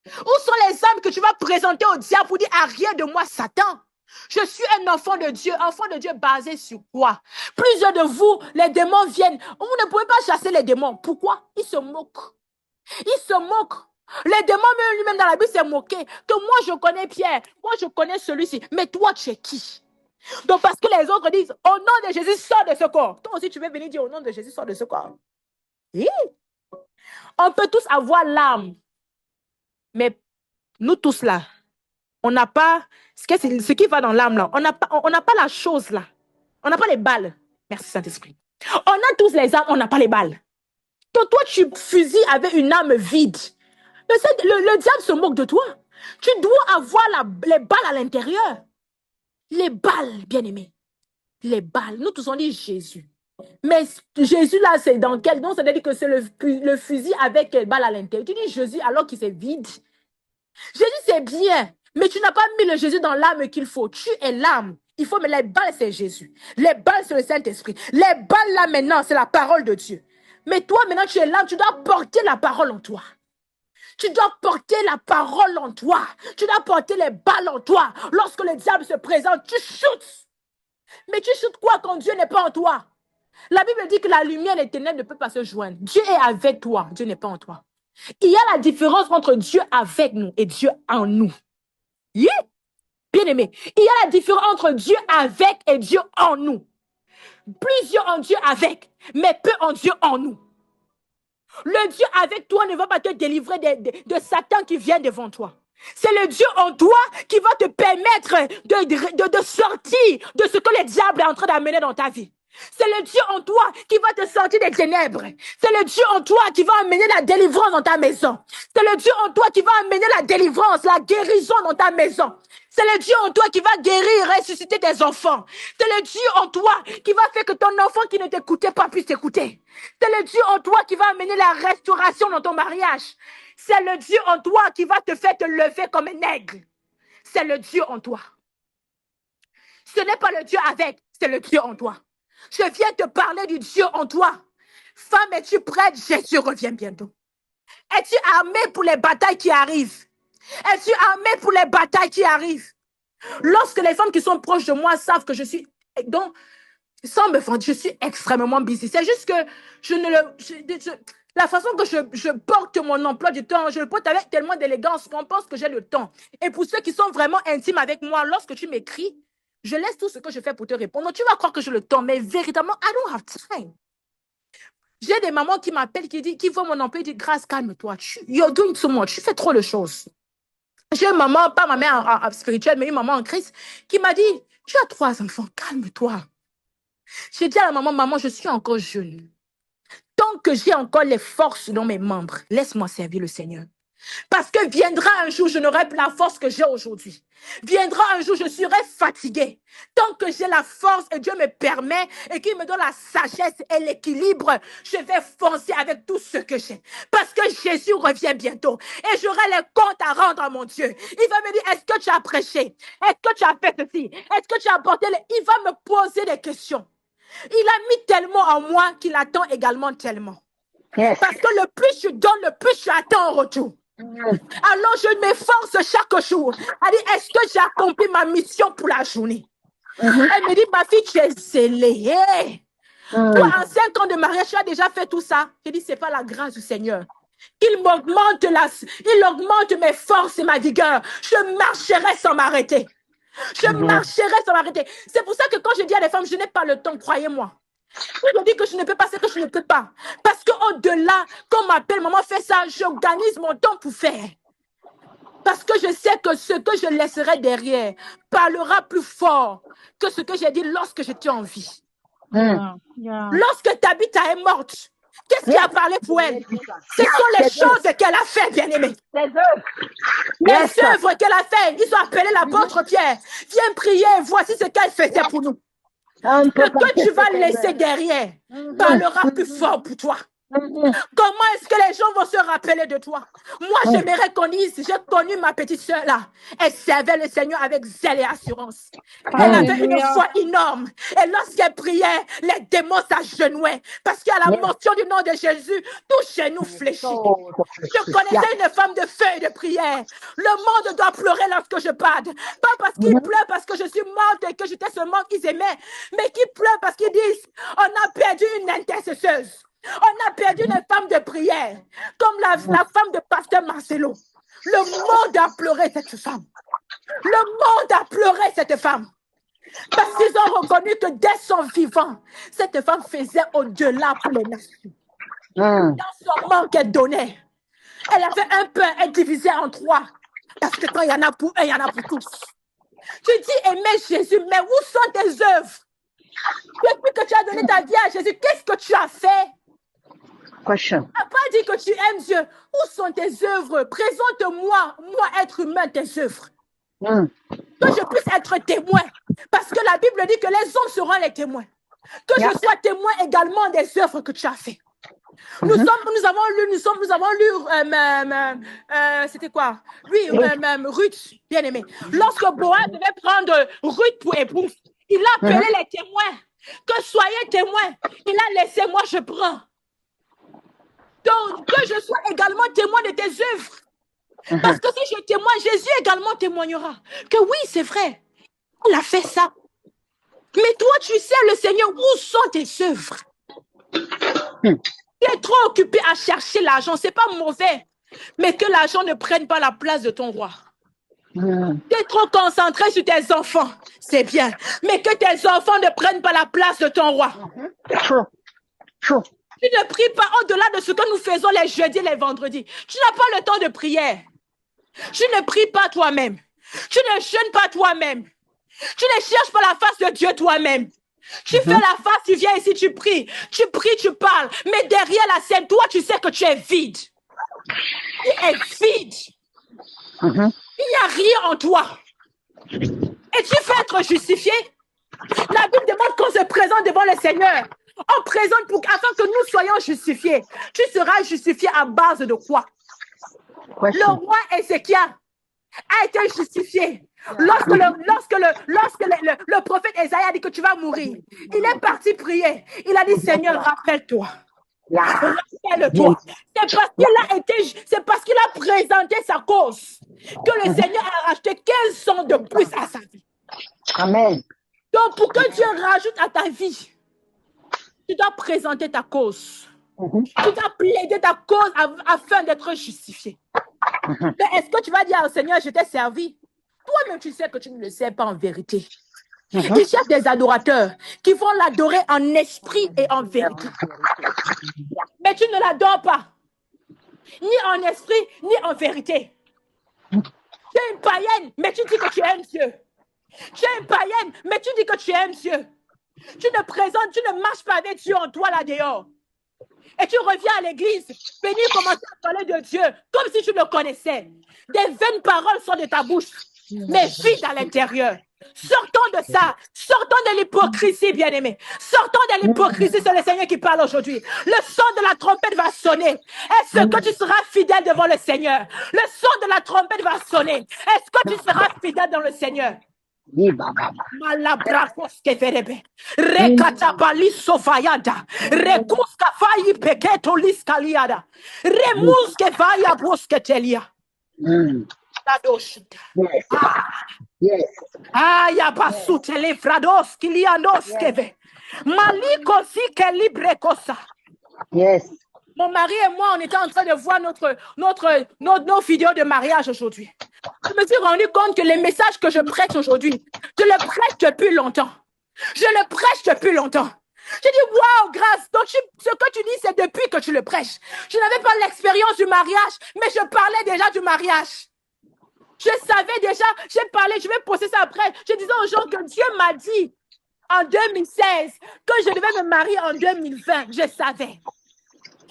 [SPEAKER 2] Où sont les armes que tu vas présenter au diable pour dire arrière de moi, Satan? Je suis un enfant de Dieu basé sur quoi? Plusieurs de vous, les démons viennent. Vous ne pouvez pas chasser les démons. Pourquoi? Ils se moquent. Ils se moquent. Les démons, lui-même dans la Bible, s'est moqué. Que moi, je connais Pierre. Moi, je connais celui-ci. Mais toi, tu es qui? Donc, parce que les autres disent, au nom de Jésus, sors de ce corps. Toi aussi, tu veux venir dire, au nom de Jésus, sors de ce corps. Oui. On peut tous avoir l'âme. Mais nous tous là, on n'a pas ce qui va dans l'âme là. On n'a pas la chose là. On n'a pas les balles. Merci Saint-Esprit. On a tous les armes, on n'a pas les balles. Donc toi, tu fusilles avec une âme vide. Le diable se moque de toi. Tu dois avoir les balles à l'intérieur. Les balles, bien-aimés. Les balles. Nous tous on dit Jésus. Mais Jésus là, c'est dans quel nom? Ça veut dire que c'est le fusil avec quelle balle à l'intérieur. Tu dis Jésus alors qu'il c'est vide. Jésus c'est bien. Mais tu n'as pas mis le Jésus dans l'âme qu'il faut. Tu es l'âme. Il faut, mais les balles, c'est Jésus. Les balles, c'est le Saint-Esprit. Les balles, là, maintenant, c'est la parole de Dieu. Mais toi, maintenant, tu es l'âme. Tu dois porter la parole en toi. Tu dois porter la parole en toi. Tu dois porter les balles en toi. Lorsque le diable se présente, tu shootes. Mais tu shootes quoi quand Dieu n'est pas en toi? La Bible dit que la lumière et les ténèbres ne peuvent pas se joindre. Dieu est avec toi. Dieu n'est pas en toi. Il y a la différence entre Dieu avec nous et Dieu en nous. Yeah. Bien-aimé, il y a la différence entre Dieu avec et Dieu en nous. Plusieurs en Dieu avec, mais peu en Dieu en nous. Le Dieu avec toi ne va pas te délivrer de Satan qui vient devant toi. C'est le Dieu en toi qui va te permettre de sortir de ce que le diable est en train d'amener dans ta vie. C'est le Dieu en toi qui va te sortir des ténèbres. C'est le Dieu en toi qui va amener la délivrance dans ta maison. C'est le Dieu en toi qui va amener la délivrance, la guérison dans ta maison. C'est le Dieu en toi qui va guérir et ressusciter tes enfants. C'est le Dieu en toi qui va faire que ton enfant qui ne t'écoutait pas puisse t'écouter. C'est le Dieu en toi qui va amener la restauration dans ton mariage. C'est le Dieu en toi qui va te faire te lever comme un aigle. C'est le Dieu en toi. Ce n'est pas le Dieu avec, c'est le Dieu en toi. Je viens te parler du Dieu en toi. Femme, es-tu prête? Jésus revient bientôt. Es-tu armée pour les batailles qui arrivent? Es-tu armée pour les batailles qui arrivent? Lorsque les femmes qui sont proches de moi savent que je suis... Donc, sans me vendre, je suis extrêmement busy. C'est juste que la façon que je porte mon emploi du temps, je le porte avec tellement d'élégance qu'on pense que j'ai le temps. Et pour ceux qui sont vraiment intimes avec moi, lorsque tu m'écris, je laisse tout ce que je fais pour te répondre. Tu vas croire que j'ai le temps, mais véritablement, I don't have time. J'ai des mamans qui m'appellent, qui voient mon emploi et disent, Grâce, calme-toi. You're doing too much. Tu fais trop de choses. J'ai une maman, pas ma mère spirituelle, mais une maman en Christ, qui m'a dit, tu as 3 enfants, calme-toi. J'ai dit à la maman, maman, je suis encore jeune. Tant que j'ai encore les forces dans mes membres, laisse-moi servir le Seigneur. Parce que viendra un jour, je n'aurai plus la force que j'ai aujourd'hui. Viendra un jour, je serai fatiguée. Tant que j'ai la force et Dieu me permet et qu'il me donne la sagesse et l'équilibre, je vais foncer avec tout ce que j'ai. Parce que Jésus revient bientôt et j'aurai les comptes à rendre à mon Dieu. Il va me dire, est-ce que tu as prêché? Est-ce que tu as fait ceci? Est-ce que tu as apporté Il va me poser des questions. Il a mis tellement en moi qu'il attend également tellement.
[SPEAKER 3] Yes.
[SPEAKER 2] Parce que le plus je donne, le plus je attends en retour. Alors je m'efforce chaque jour. Elle dit, est-ce que j'ai accompli ma mission pour la journée? Elle me dit, ma fille, tu es zélée. Hey. Toi, en 5 ans de mariage, tu as déjà fait tout ça. Je dis, c'est pas la grâce du Seigneur. Il augmente mes forces et ma vigueur. Je marcherai sans m'arrêter. Je marcherai sans m'arrêter. C'est pour ça que quand je dis à des femmes, je n'ai pas le temps, croyez-moi. Je dis que je ne peux pas, c'est que je ne peux pas. Parce qu'au-delà, quand on m'appelle, maman fait ça, j'organise mon temps pour faire. Parce que je sais que ce que je laisserai derrière parlera plus fort que ce que j'ai dit lorsque j'étais en vie. Lorsque Tabitha est morte, qu'est-ce qui a parlé pour elle? Ce sont les choses qu'elle a fait, bien-aimée. Les œuvres qu'elle a fait. Ils ont appelé l'apôtre Pierre. Viens prier, voici ce qu'elle faisait pour nous. Ce que tu vas laisser derrière parlera plus fort pour toi. Comment est-ce que les gens vont se rappeler de toi? Moi, j'aimerais qu'on dise, j'ai connu ma petite soeur là. Elle servait le Seigneur avec zèle et assurance. Elle avait une foi énorme. Et lorsqu'elle priait, les démons s'agenouaient. Parce qu'à la mention du nom de Jésus, tout chez nous fléchit. Je connaissais une femme de feu et de prière. Le monde doit pleurer lorsque je parle. Pas parce qu'ils pleurent parce que je suis morte et que j'étais seulement qu'ils aimaient, mais qu'ils pleurent parce qu'ils disent, on a perdu une intercesseuse. On a perdu une femme de prière, comme la femme de pasteur Marcelo. Le monde a pleuré cette femme. Le monde a pleuré cette femme. Parce qu'ils ont reconnu que dès son vivant, cette femme faisait au-delà pour les nations. Dans son manque, elle donnait. Elle avait un pain, elle divisait en 3. Parce que quand il y en a pour un, il y en a pour tous. Tu dis aimer Jésus, mais où sont tes œuvres? Depuis que tu as donné ta vie à Jésus, qu'est-ce que tu as fait?
[SPEAKER 3] Question.
[SPEAKER 2] Tu n'as pas dit que tu aimes Dieu. Où sont tes œuvres? Présente-moi, moi, être humain, tes œuvres. Que je puisse être témoin. Parce que la Bible dit que les hommes seront les témoins. Que je sois témoin également des œuvres que tu as fait. Nous avons lu, c'était quoi? Oui, Ruth, bien aimé. Lorsque Boaz devait prendre Ruth pour épouse, il a appelé les témoins. Que soyez témoins. Il a laissé, moi je prends. Donc, que je sois également témoin de tes œuvres. Parce que si je témoigne, Jésus également témoignera. Que oui, c'est vrai. Il a fait ça. Mais toi, tu sais, le Seigneur, où sont tes œuvres? Tu es trop occupé à chercher l'argent. Ce n'est pas mauvais. Mais que l'argent ne prenne pas la place de ton roi. Tu es trop concentré sur tes enfants. C'est bien. Mais que tes enfants ne prennent pas la place de ton roi. Tu ne pries pas au-delà de ce que nous faisons les jeudis et les vendredis. Tu n'as pas le temps de prière. Tu ne pries pas toi-même. Tu ne jeûnes pas toi-même. Tu ne cherches pas la face de Dieu toi-même. Tu fais la face, tu viens ici, tu pries, tu parles. Mais derrière la scène, toi, tu sais que tu es vide. Tu es vide. Il n'y a rien en toi. Et tu veux être justifié. La Bible demande qu'on se présente devant le Seigneur. On présente afin que nous soyons justifiés. Tu seras justifié à base de quoi? Le roi Ézéchiel a été justifié. Lorsque le prophète Esaïe a dit que tu vas mourir, il est parti prier. Il a dit, Seigneur, rappelle-toi. Rappelle-toi. C'est parce qu'il a présenté sa cause que le Seigneur a rajouté 15 ans de plus à sa vie.
[SPEAKER 3] Amen.
[SPEAKER 2] Donc, pour que Dieu rajoute à ta vie, tu dois présenter ta cause. Tu dois plaider ta cause afin d'être justifié. Mais est-ce que tu vas dire au Seigneur, je t'ai servi? Toi-même, tu sais que tu ne le sais pas en vérité. Il cherche des adorateurs qui vont l'adorer en esprit et en vérité. Mais tu ne l'adores pas. Ni en esprit, ni en vérité. Tu es une païenne, mais tu dis que tu aimes Dieu. Tu es une païenne, mais tu dis que tu aimes Dieu. Tu ne marches pas avec Dieu en toi là dehors. Et tu reviens à l'église, venir commencer à parler de Dieu, comme si tu le connaissais. Des vaines paroles sortent de ta bouche. mais vide à l'intérieur. Sortons de ça. Sortons de l'hypocrisie, bien-aimés. Sortons de l'hypocrisie, c'est le Seigneur qui parle aujourd'hui. Le son de la trompette va sonner. Est-ce que tu seras fidèle devant le Seigneur? Le son de la trompette va sonner. Est-ce que tu seras fidèle dans le Seigneur? Malabrakos keferebe. Rekatapali sofayada. Rekus kafayi peketo liskaliada. Remus kefaya brosketelia. La doshita.
[SPEAKER 3] Yes. Yes.
[SPEAKER 2] Ayabasutele frados kilianos keve. Maliko zike librekosa.
[SPEAKER 3] Yes.
[SPEAKER 2] Mon mari et moi, on était en train de voir nos vidéos de mariage aujourd'hui. Je me suis rendu compte que les messages que je prêche aujourd'hui, je les prêche depuis longtemps. Je les prêche depuis longtemps. J'ai dit, waouh, grâce. Donc, ce que tu dis, c'est depuis que tu le prêches. Je n'avais pas l'expérience du mariage, mais je parlais déjà du mariage. Je savais déjà, j'ai parlé, je vais poster ça après. Je disais aux gens que Dieu m'a dit en 2016 que je devais me marier en 2020. Je savais.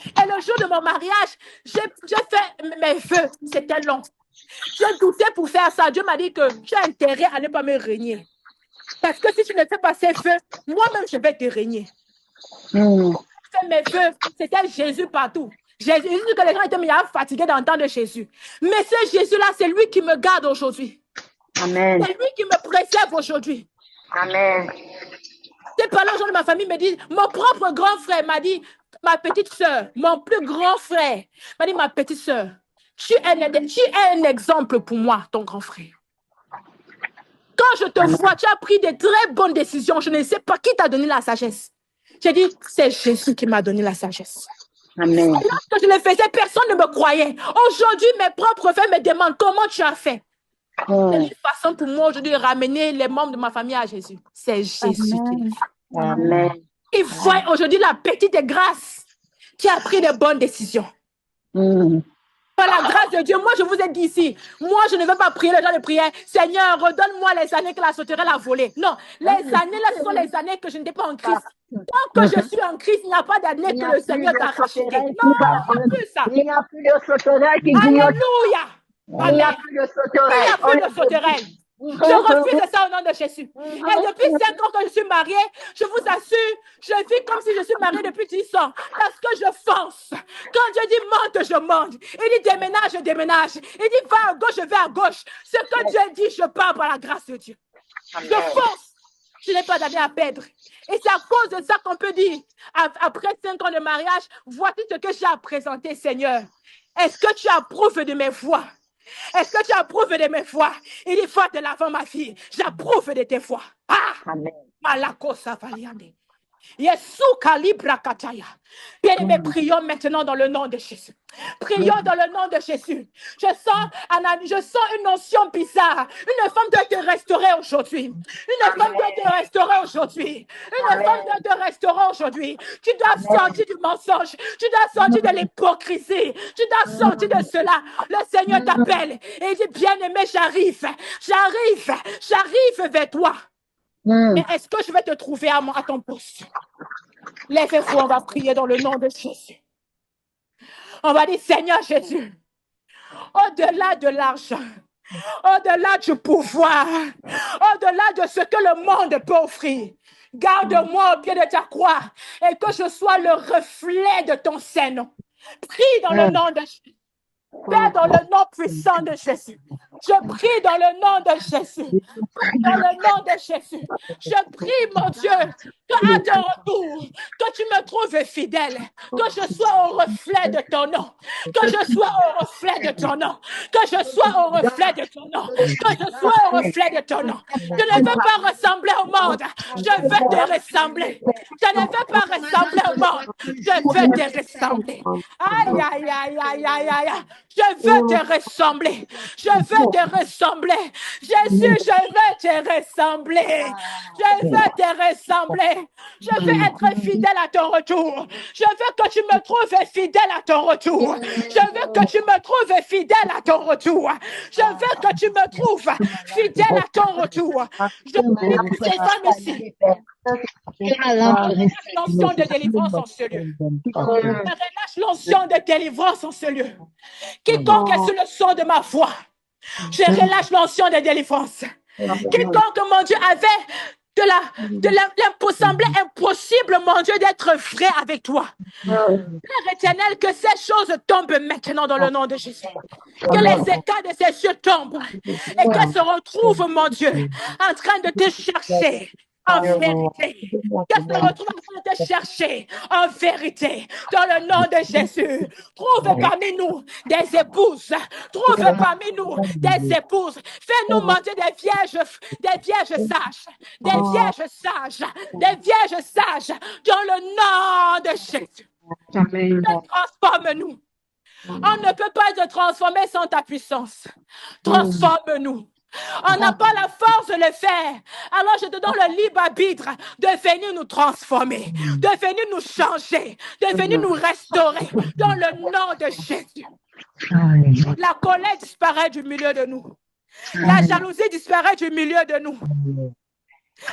[SPEAKER 2] Et le jour de mon mariage, j'ai fait mes vœux. C'était long. J'ai douté pour faire ça. Dieu m'a dit que tu as intérêt à ne pas me régner. Parce que si tu ne fais pas ces vœux, moi-même, je vais te régner. J'ai fait mes vœux. C'était Jésus partout. Jésus, que les gens étaient fatigués d'entendre Jésus. Mais ce Jésus-là, c'est lui qui me garde aujourd'hui.
[SPEAKER 3] Amen.
[SPEAKER 2] C'est lui qui me préserve aujourd'hui.
[SPEAKER 3] Amen.
[SPEAKER 2] J'ai parlé aux gens de ma famille, me dit, mon propre grand frère m'a dit, ma petite soeur, mon plus grand frère m'a dit, ma petite soeur, tu es un exemple pour moi, ton grand frère. Quand je te vois, tu as pris de très bonnes décisions. Je ne sais pas qui t'a donné la sagesse. J'ai dit, c'est Jésus qui m'a donné la sagesse.
[SPEAKER 3] Amen.
[SPEAKER 2] Lorsque je le faisais, personne ne me croyait. Aujourd'hui, mes propres frères me demandent comment tu as fait. C'est une façon pour moi aujourd'hui de ramener les membres de ma famille à Jésus. C'est Jésus qui l'a fait.
[SPEAKER 3] Amen.
[SPEAKER 2] Il voit aujourd'hui la petite grâce qui a pris de bonnes décisions. Par la grâce de Dieu, moi je vous ai dit ici, moi je ne veux pas prier les gens de prière. Seigneur, redonne-moi les années que la sauterelle a volées. Non, les années là, ce sont les années que je n'étais pas en Christ. Tant que je suis en Christ, il n'y a pas d'année que le Seigneur t'a racheté. Non, plus ça.
[SPEAKER 3] Il n'y a plus de sauterelle qui grignote.
[SPEAKER 2] Alléluia.
[SPEAKER 3] Il n'y a plus de sauterelle.
[SPEAKER 2] Il n'y a plus de sauterelle. Je refuse ça au nom de Jésus. Et depuis 5 ans que je suis mariée, je vous assure, je vis comme si je suis mariée depuis 10 ans. Parce que je fonce. Quand Dieu dit monte, je monte. Il dit déménage, je déménage. Il dit va à gauche, je vais à gauche. Ce que Dieu dit, je pars par la grâce de Dieu. Je fonce. Je n'ai pas d'année à perdre. Et c'est à cause de ça qu'on peut dire, après 5 ans de mariage, voici ce que j'ai à présenter, Seigneur. Est-ce que tu approuves de mes voies? Est-ce que tu approuves de mes voix? Il dit, va de l'avant, ma fille. J'approuve de tes voix. Ah!
[SPEAKER 3] Amen.
[SPEAKER 2] Malakosa valiande. Yesu kalibra kataya. Bien-aimés, prions maintenant dans le nom de Jésus. Prions dans le nom de Jésus. Je sens une notion bizarre. Une femme doit te restaurer aujourd'hui. Une femme doit te restaurer aujourd'hui. Une femme doit te restaurer aujourd'hui. Tu dois sortir du mensonge. Tu dois sortir de l'hypocrisie. Tu dois sortir de cela. Le Seigneur t'appelle et il dit, bien-aimé, j'arrive vers toi. Mais est-ce que je vais te trouver à ton poste? Lève-vous, on va prier dans le nom de Jésus. On va dire, Seigneur Jésus, au-delà de l'argent, au-delà du pouvoir, au-delà de ce que le monde peut offrir, garde-moi au pied de ta croix et que je sois le reflet de ton Saint-Nom. Prie dans le nom de Jésus. Père, dans le nom puissant de Jésus, je prie dans le nom de Jésus, dans le nom de Jésus, je prie, mon Dieu, qu'à ton retour, que tu me trouves fidèle, que je sois au reflet de ton nom, que je sois au reflet de ton nom, que je sois au reflet de ton nom, que je sois au reflet de ton nom. Je ne veux pas ressembler au monde, je veux te ressembler. Je ne veux pas ressembler au monde, je veux te ressembler. Aïe, aïe, aïe, aïe, aïe, aïe. Je veux te ressembler. Je veux te ressembler. Jésus, je veux te ressembler. Je veux te ressembler. Je veux être fidèle à ton retour. Je veux que tu me trouves fidèle à ton retour. Je veux que tu me trouves fidèle à ton retour. Je veux que tu me trouves fidèle à ton retour. Je prie pour ces femmes ici. L'onction de délivrance en ce lieu. Relâche l'onction de délivrance en ce lieu. Quiconque est sur le son de ma voix, Je relâche l'onction de délivrance. Quiconque, mon Dieu, avait semblait impossible, mon Dieu, d'être vrai avec toi. Père éternel, que ces choses tombent maintenant dans le nom de Jésus. Que les états de ces cieux tombent et qu'elles se retrouvent, mon Dieu, en train de te chercher en vérité. Qu'elles se retrouvent en train de te chercher en vérité. Dans le nom de Jésus. Trouve parmi nous des épouses. Trouve parmi nous des épouses. Fais-nous, mon Dieu, des vierges sages. Des vierges sages. Des vierges sages. Dans le nom de Jésus. Transforme-nous. On ne peut pas te transformer sans ta puissance. Transforme-nous. On n'a pas la force de le faire. Alors je te donne le libre arbitre de venir nous transformer, de venir nous changer, de venir nous restaurer dans le nom de Jésus. La colère disparaît du milieu de nous. La jalousie disparaît du milieu de nous.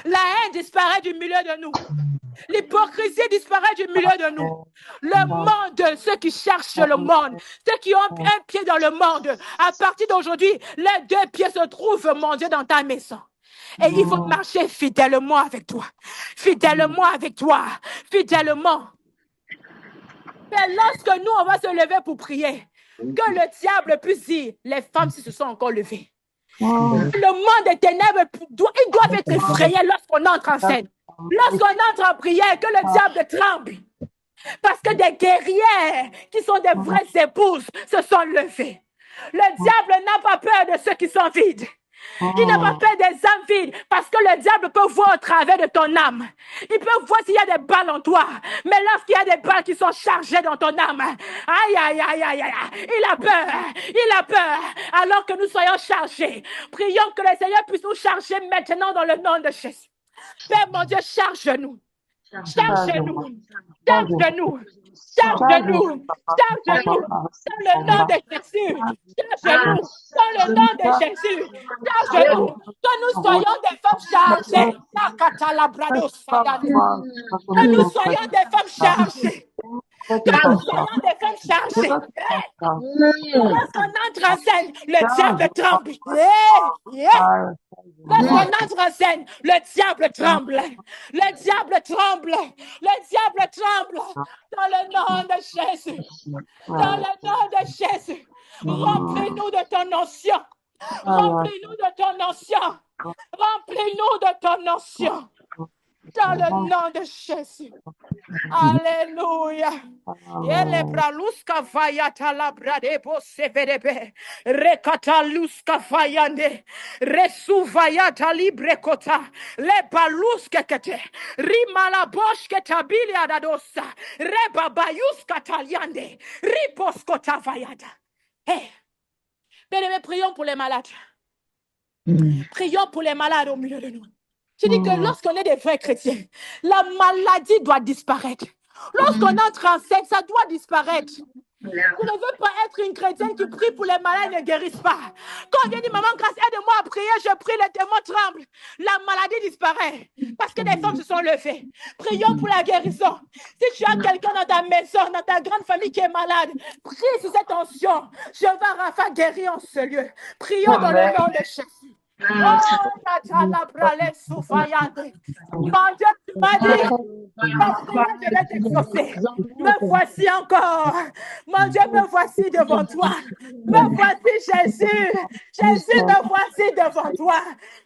[SPEAKER 2] La haine disparaît du milieu de nous. L'hypocrisie disparaît du milieu de nous. Le monde, ceux qui cherchent le monde, ceux qui ont un pied dans le monde, à partir d'aujourd'hui, les deux pieds se trouvent, mon Dieu, dans ta maison. Et il faut marcher fidèlement avec toi. Fidèlement avec toi. Fidèlement. Mais lorsque nous, on va se lever pour prier, que le diable puisse dire, les femmes se sont encore levées. Le monde des ténèbres, ils doivent être effrayés lorsqu'on entre en scène. Lorsqu'on entre en prière, que le diable tremble. Parce que des guerrières qui sont des vraies épouses se sont levées. Le diable n'a pas peur de ceux qui sont vides. Il n'a pas peur des âmes vides parce que le diable peut voir au travers de ton âme. Il peut voir s'il y a des balles en toi. Mais lorsqu'il y a des balles qui sont chargées dans ton âme, aïe, aïe, aïe, aïe, aïe, il a peur. Il a peur. Alors que nous soyons chargés. Prions que le Seigneur puisse nous charger maintenant dans le nom de Jésus. Père mon Dieu, charge-nous. Charge-nous. Charge-nous. Charge-nous. Charge-nous. Dans le nom de Jésus. Charge-nous. Dans le nom de Jésus. Charge-nous. Que nous soyons des femmes chargées. Que nous soyons des femmes chargées. Que nous soyons des femmes chargées. Lorsqu'on entre en scène, le diable tremble. Lorsqu'on entre en scène, le diable tremble. Le diable tremble. Le diable tremble. Dans le nom de Jésus. Dans le nom de Jésus. Remplis-nous de ton onction. Remplis-nous de ton onction. Remplis-nous de ton onction. Dans le nom de Jésus. Alléluia. Ele braluska vayata la bradebo severebe. Rekataluska vayande. Resu vayata librekota. Le baluska kete. Rimala boshke tabili adadosa. Rebabayuska taliande. Riposkota vayata. Hey. Bien-aimés, prions pour les malades. Prions pour les malades au milieu de nous. Je dis que lorsqu'on est des vrais chrétiens, la maladie doit disparaître. Lorsqu'on entre en scène, ça doit disparaître. Je ne veux pas être une chrétienne qui prie pour les malades et ne guérisse pas. Quand on vient dire, maman, grâce, aide-moi à prier, je prie, les démons tremblent. La maladie disparaît parce que des femmes se sont levées. Prions pour la guérison. Si tu as quelqu'un dans ta maison, dans ta grande famille qui est malade, prie sur cette onction. Je vais Rapha guérir en ce lieu. Prions dans le nom de Jésus. Oh, mon Dieu, tu m'as dit, je vais t'exaucer. Me voici encore. Mon Dieu, me voici devant toi. Me voici, Jésus. Jésus, me voici devant toi.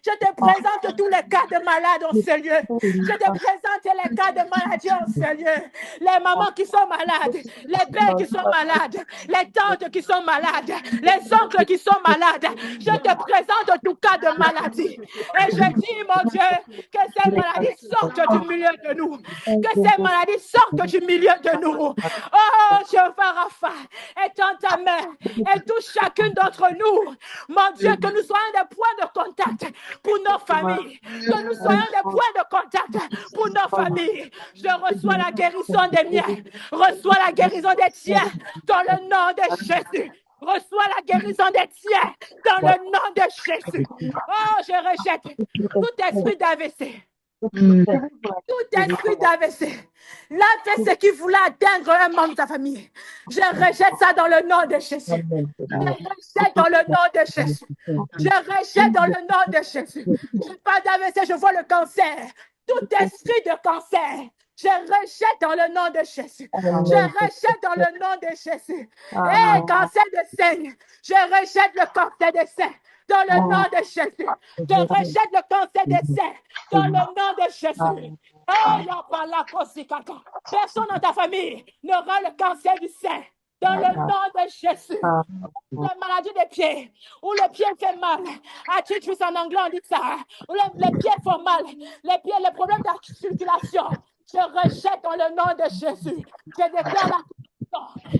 [SPEAKER 2] Je te présente tous les cas de malades en ce lieu. Je te présente les cas de maladie en ce lieu. Les mamans qui sont malades, les pères qui sont malades, les tantes qui sont malades, les oncles qui sont malades. Je te présente tout cas de maladie. Et je dis, mon Dieu, que ces maladies sortent du milieu de nous. Que ces maladies sortent du milieu de nous. Oh, Jéhovah Rapha, étends ta main et touche chacune d'entre nous. Mon Dieu, que nous soyons des points de contact pour nos familles. Que nous soyons des points de contact pour nos familles. Je reçois la guérison des miens. Reçois la guérison des tiens dans le nom de Jésus. Reçois la guérison des tiens dans le nom de Jésus. Oh, je rejette tout esprit d'AVC. Tout esprit d'AVC, l'AVC qui voulait atteindre un membre de ta famille, je rejette ça dans le nom de Jésus. Je rejette dans le nom de Jésus. Je rejette dans le nom de Jésus. Je parle d'AVC, je vois le cancer. Tout esprit de cancer, je rejette dans le nom de Jésus. Je rejette dans le nom de Jésus. Et cancer de sein, je rejette le cancer des seins dans le nom de Jésus. Je rejette le cancer des seins dans le nom de Jésus. Personne dans ta famille n'aura le cancer du sein dans le nom de Jésus. La maladie des pieds, où le pied fait mal. Arthritis en anglais, on dit ça. Où les pieds font mal. Les pieds, les problèmes d'articulation. Je rejette dans le nom de Jésus. Je déclare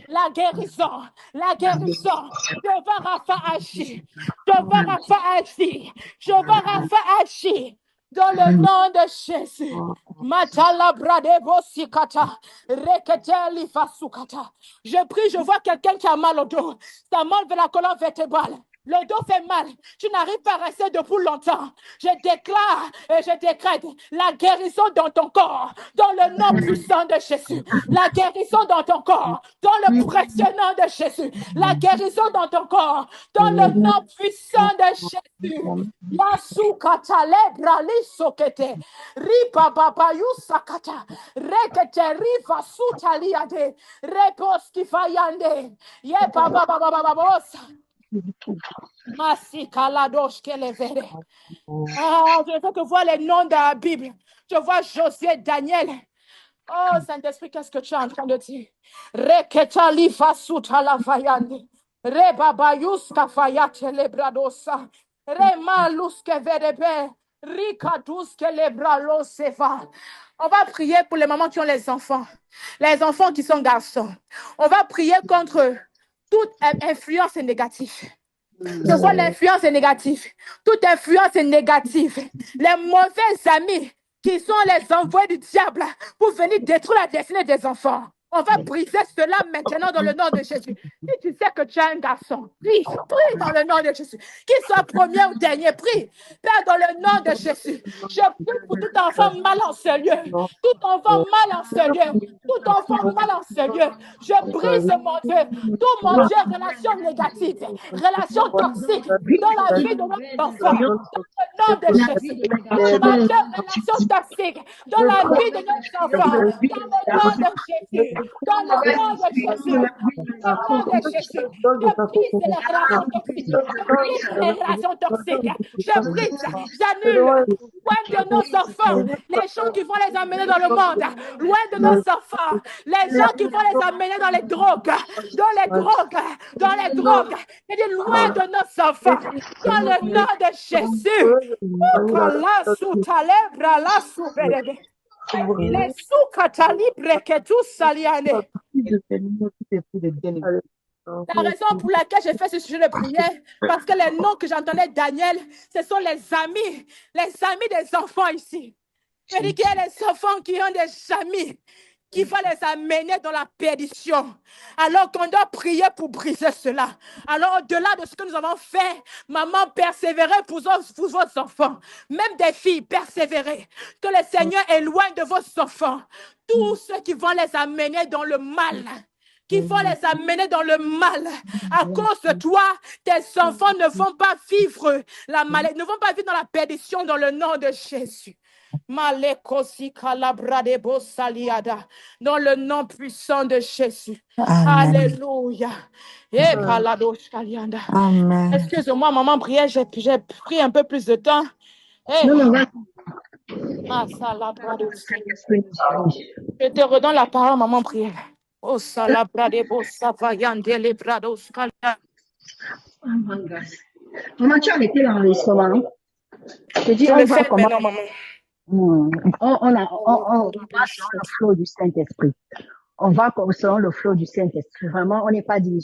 [SPEAKER 2] la guérison. La guérison. Je vois Rapha agir. Je vois Rapha agir. Je vois Rapha agir. Dans le nom de Jésus. Je prie, je vois quelqu'un qui a mal au dos. Ça monte vers la colonne vertébrale. Le dos fait mal. Tu n'arrives pas à rester debout longtemps. Je déclare et je décrète la guérison dans ton corps, dans le nom puissant de Jésus. La guérison dans ton corps, dans le précieux nom de Jésus. La guérison dans ton corps, dans le nom puissant de Jésus. La soukata lebra li sokete. Ripa baba yusakata. Rekete riva sutaliade. Repos kifayande. Ye baba baba baba bosa. Je veux que voir les noms de la Bible. Je vois Josué, Daniel. Oh, Saint-Esprit, qu'est-ce que tu es en train de dire? Reketali fasuta la fayande. Rebabayus kafayate lebradosa. Remalus keverebe. Rikadus kelebralo seva. On va prier pour les mamans qui ont les enfants qui sont garçons. On va prier contre toute influence est négative. Je vois l'influence est négative. Toute influence est négative. Les mauvais amis qui sont les envoyés du diable pour venir détruire la destinée des enfants. On va briser cela maintenant dans le nom de Jésus. Si tu sais que tu as un garçon, prie dans le nom de Jésus. Qu'il soit premier ou dernier, prie. Père, dans le nom de Jésus. Je prie pour tout enfant mal en ce lieu. Tout enfant mal en ce lieu. Tout enfant mal en ce lieu. Je brise, mon Dieu, tout mon Dieu, relation négative, relation toxique dans la vie de notre enfant. Dans le nom de Jésus. Mon Dieu, relation toxique dans la vie de notre enfant. Dans le nom de Jésus. Dans le nom de Jésus. Dans le nom de Jésus. Je brise les relations toxiques. Je brise les relations toxiques. Je brise, j'annule loin de nos enfants les gens qui vont les amener dans le monde. Loin de nos enfants les gens qui vont les amener dans les drogues. Dans les drogues. Dans les drogues. Je dis loin de nos enfants. Dans le nom de Jésus. Les soukatali breketou saliane. La raison pour laquelle j'ai fait ce sujet de prière, parce que les noms que j'entendais Daniel, ce sont les amis des enfants ici. Je dis qu'il y a les enfants qui ont des amis qui vont les amener dans la perdition. Alors qu'on doit prier pour briser cela. Alors au-delà de ce que nous avons fait, maman, persévérez pour vos enfants. Même des filles, persévérez. Que le Seigneur éloigne de vos enfants tous ceux qui vont les amener dans le mal. Qui vont les amener dans le mal. À cause de toi, tes enfants ne vont pas vivre la maladie, ne vont pas vivre dans la perdition dans le nom de Jésus. Dans le nom puissant de Jésus.
[SPEAKER 4] Amen.
[SPEAKER 2] Alléluia. Amen. Excuse-moi, maman, prière, j'ai pris un peu plus de temps. Je te redonne la parole, maman, prière. Oh,
[SPEAKER 3] Maman, tu as arrêté l'enregistrement. Je dis,
[SPEAKER 2] on va comment... maman.
[SPEAKER 3] On va selon le flot du Saint-Esprit. On va selon le flot du Saint-Esprit. Vraiment, on n'est pas dirigé